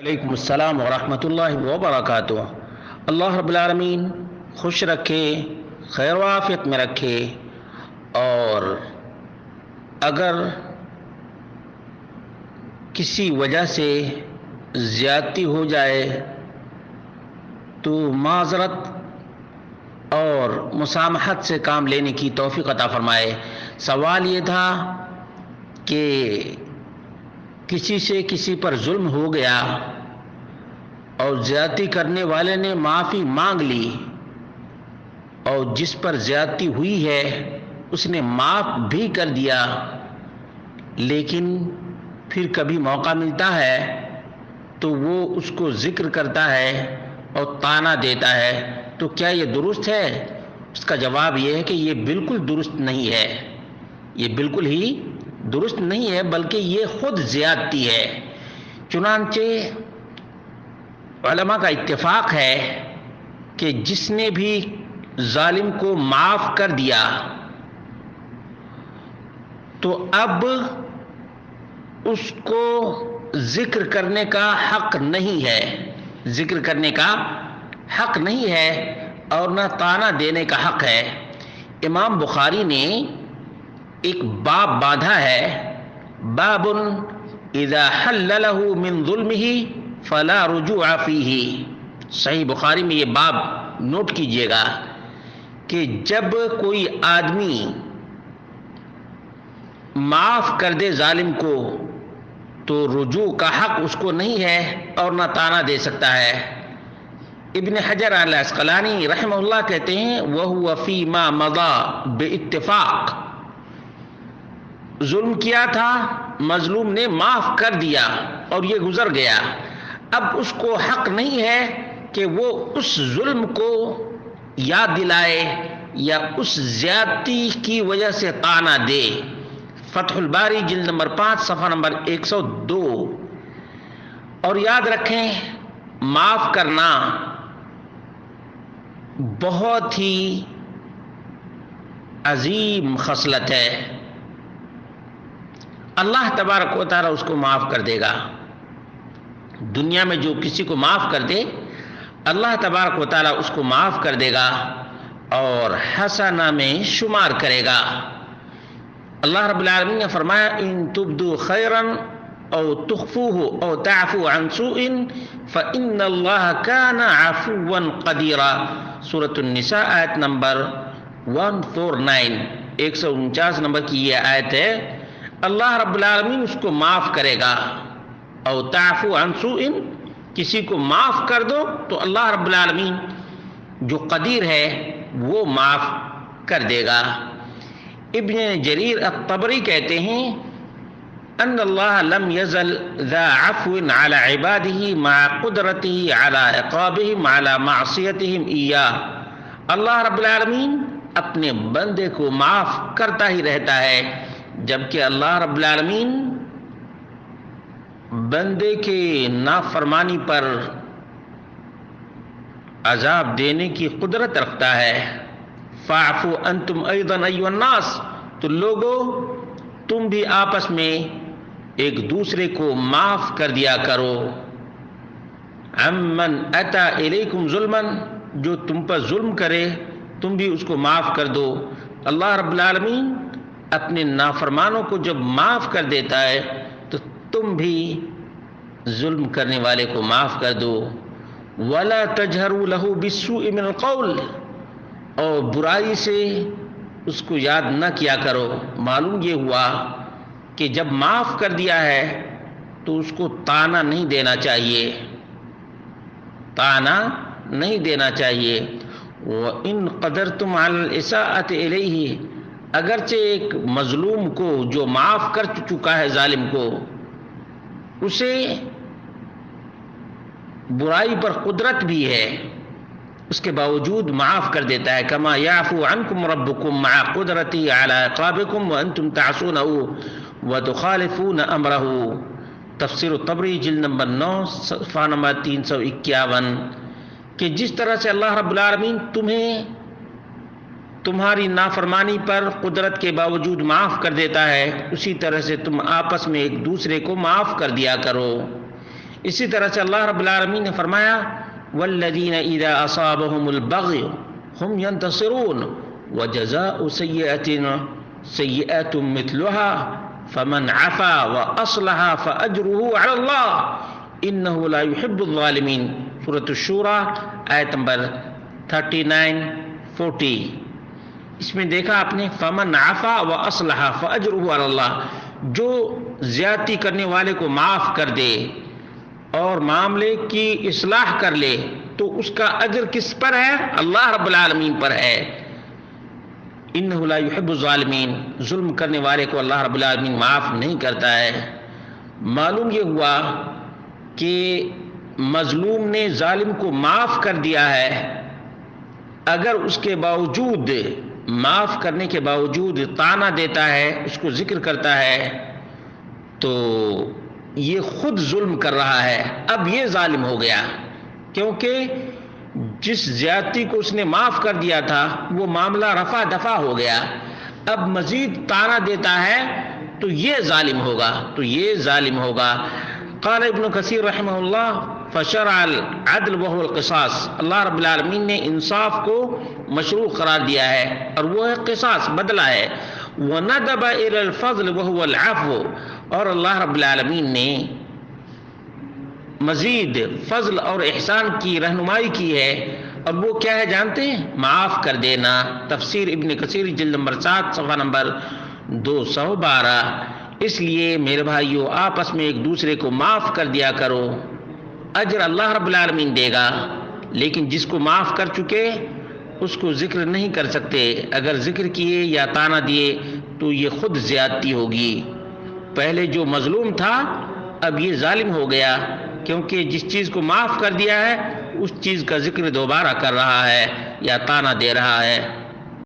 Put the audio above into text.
علیکم السلام ورحمۃ اللہ وبرکاتہ۔ اللہ رب العالمین خوش رکھے، خیر و عافیت میں رکھے، اور اگر کسی وجہ سے زیادتی ہو جائے تو معذرت اور مسامحت سے کام لینے کی توفیق عطا فرمائے۔ سوال یہ تھا کہ کسی سے کسی پر ظلم ہو گیا اور زیادتی کرنے والے نے معافی مانگ لی، اور جس پر زیادتی ہوئی ہے اس نے معاف بھی کر دیا، لیکن پھر کبھی موقع ملتا ہے تو وہ اس کو ذکر کرتا ہے اور طعنہ دیتا ہے، تو کیا یہ درست ہے؟ اس کا جواب یہ ہے کہ یہ بالکل درست نہیں ہے، یہ بالکل ہی درست نہیں ہے، بلکہ یہ خود زیادتی ہے۔ چنانچہ علماء کا اتفاق ہے کہ جس نے بھی ظالم کو معاف کر دیا تو اب اس کو ذکر کرنے کا حق نہیں ہے، ذکر کرنے کا حق نہیں ہے، اور نہ طعنہ دینے کا حق ہے۔ امام بخاری نے ایک باب باندھا ہے، باب اذا حل له من ظلمه فلا رجوع فیہ۔ صحیح بخاری میں یہ باب نوٹ کیجئے گا کہ جب کوئی آدمی معاف کر دے ظالم کو تو رجوع کا حق اس کو نہیں ہے اور نہ طعنہ دے سکتا ہے۔ ابن حجر العسقلانی رحمہ اللہ کہتے ہیں وَهُوَ فِي مَا مَضَى بِاتفاق، ظلم کیا تھا، مظلوم نے معاف کر دیا اور یہ گزر گیا، اب اس کو حق نہیں ہے کہ وہ اس ظلم کو یاد دلائے یا اس زیادتی کی وجہ سے طعنہ دے۔ فتح الباری جلد نمبر 5 صفحہ نمبر 102۔ اور یاد رکھیں، معاف کرنا بہت ہی عظیم خصلت ہے، اللہ تبارک و تعالی اس کو معاف کر دے گا۔ دنیا میں جو کسی کو معاف کر دے، اللہ تبارک و تعالی اس کو معاف کر دے گا اور حسنہ میں شمار کرے گا۔ اللہ رب العالمین نے فرمایا ان تبدوا خیرا او تخفوه او تعفو عن سوء فإن اللہ کان عفوا قدیرا۔ سورۃ النساء آیت نمبر 149، 149 نمبر کی یہ آیت ہے۔ اللہ رب العالمین اس کو معاف کرے گا، او تعفو عن سوء، کسی کو معاف کر دو تو اللہ رب العالمین جو قدیر ہے وہ معاف کر دے گا۔ ابن جریر الطبری کہتے ہیں ان اللہ لم یزل ذا عفو علی عبادہ مع قدرتہ علی عقابہم علی معصیتہم ایاہ۔ اللہ رب العالمین اپنے بندے کو معاف کرتا ہی رہتا ہے، جبکہ اللہ رب العالمین بندے کے نافرمانی پر عذاب دینے کی قدرت رکھتا ہے۔ فاعفوا انتم ایضا ایھا الناس، تو لوگو تم بھی آپس میں ایک دوسرے کو معاف کر دیا کرو۔ عمن اتی الیکم ظلما، جو تم پر ظلم کرے تم بھی اس کو معاف کر دو۔ اللہ رب العالمین اپنے نافرمانوں کو جب معاف کر دیتا ہے تو تم بھی ظلم کرنے والے کو معاف کر دو۔ وَلَا تَجْهَرُوا لَهُ بِالسُّوءِ مِنَ الْقَوْلِ، اور برائی سے اس کو یاد نہ کیا کرو۔ معلوم یہ ہوا کہ جب معاف کر دیا ہے تو اس کو طعنہ نہیں دینا چاہیے، طعنہ نہیں دینا چاہیے۔ وَإِن قَدَرْتُمْ عَلَى الْإِسَاءَةِ إِلَيْهِ، اگرچہ ایک مظلوم کو جو معاف کر چکا ہے ظالم کو، اسے برائی پر قدرت بھی ہے، اس کے باوجود معاف کر دیتا ہے۔ کما یعفو عنکم ربکم مع قدرتہ علی عقابکم وانتم تعصونہ وتخالفون امرہ۔ تفسیر الطبری جلد نمبر 9 صفحہ نمبر 351، کہ جس طرح سے اللہ رب العالمین تمہیں تمہاری نافرمانی پر قدرت کے باوجود معاف کر دیتا ہے، اسی طرح سے تم آپس میں ایک دوسرے کو معاف کر دیا کرو۔ اسی طرح سے اللہ رب العالمین نے فرمایا والذین اذا اصابهم البغی هم ينتصرون وجزاء سیئة سیئات مثلها فمن عفا واصلح فاجره على الله انه لا يحب الظالمین، سورۃ الشورى آیت نمبر 39-40۔ اس میں دیکھا آپ نے فمن عفا واصلح فاجره على الله، جو زیادتی کرنے والے کو معاف کر دے اور معاملے کی اصلاح کر لے تو اس کا اجر کس پر ہے؟ اللہ رب العالمین پر ہے۔ انہ لا یحب الظالمین، ظلم کرنے والے کو اللہ رب العالمین معاف نہیں کرتا ہے۔ معلوم یہ ہوا کہ مظلوم نے ظالم کو معاف کر دیا ہے، اگر اس کے باوجود، معاف کرنے کے باوجود طعنہ دیتا ہے، اس کو ذکر کرتا ہے، تو یہ خود ظلم کر رہا ہے، اب یہ ظالم ہو گیا، کیونکہ جس زیادتی کو اس نے معاف کر دیا تھا وہ معاملہ رفع دفع ہو گیا، اب مزید طعنہ دیتا ہے تو یہ ظالم ہوگا۔ قال ابن کثیر رحمہ اللہ فشرع العدل وهو القصاص، اللہ رب العالمین نے انصاف کو مشروع قرار دیا ہے اور وہ ہے قصاص، بدلہ ہے۔ وندب الى الفضل وهو العفو، اور اللہ رب العالمین نے مزید فضل اور احسان کی رہنمائی کی ہے، اور وہ کیا ہے جانتے ہیں؟ معاف کر دینا۔ تفسیر ابن کثیر جلد نمبر 7 صفحہ نمبر 212۔ اس لیے میرے بھائیو، آپس میں ایک دوسرے کو معاف کر دیا کرو، اجر اللہ رب العالمین دے گا، لیکن جس کو معاف کر چکے اس کو ذکر نہیں کر سکتے، اگر ذکر کیے یا طعنہ دیے تو یہ خود زیادتی ہوگی۔ پہلے جو مظلوم تھا اب یہ ظالم ہو گیا، کیونکہ جس چیز کو معاف کر دیا ہے اس چیز کا ذکر دوبارہ کر رہا ہے یا طعنہ دے رہا ہے۔